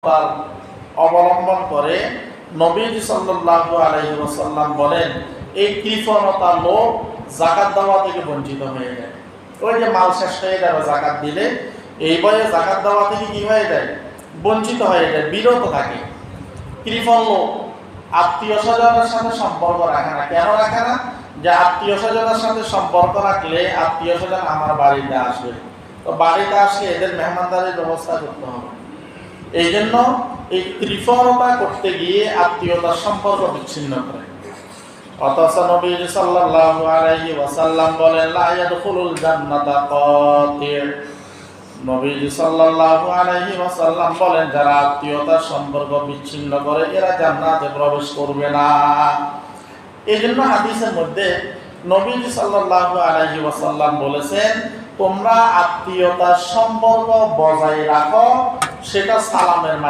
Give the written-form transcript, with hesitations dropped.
তার অবলম্বন করে নবীজি সাল্লাল্লাহু আলাইহি ওয়াসাল্লাম বলেন, এই কৃপণতা লোক যাকাত দেওয়া থেকে বঞ্চিত হয়ে যায়। ওই যে মাল শেষ হয়ে যাবে যাকাত দিলে, এই বয়ে যাকাত দেওয়া থেকে কি হয়ে যায়? বঞ্চিত হয়ে যায়, বিরত থাকে। কৃপণ লোক আত্মীয় স্বজনের সাথে সম্পর্ক রাখে না। কেন রাখে না? যে আত্মীয় স্বজনের সাথে সম্পর্ক রাখলে আত্মীয় স্বজন আমার বাড়িতে আসবে, তো বাড়িতে আসলে এদের মেহমানদারির ব্যবস্থা করতে হবে। এই জন্য এই কৃপণতা করতে গিয়ে আত্মীয়তার সম্পর্ক বিচ্ছিন্ন করে। অথচ নবী সাল্লাল্লাহু আলাইহি ওয়াসাল্লাম বলেন, লা ইয়াদখুলুল জান্নাতা কাতির। নবী সাল্লাল্লাহু আলাইহি ওয়াসাল্লাম বলেন, যারা আত্মীয়তার সম্পর্ক বিচ্ছিন্ন করে এরা জান্নাতে প্রবেশ করবে না। এই জন্য হাদিসের মধ্যে নবী সাল্লাল্লাহু আলাইহি ওয়াসাল্লাম বলেছেন, তোমরা আত্মীয়তার সম্পর্ক বজায় রাখো, সেটা সালামের মাধ্যমে।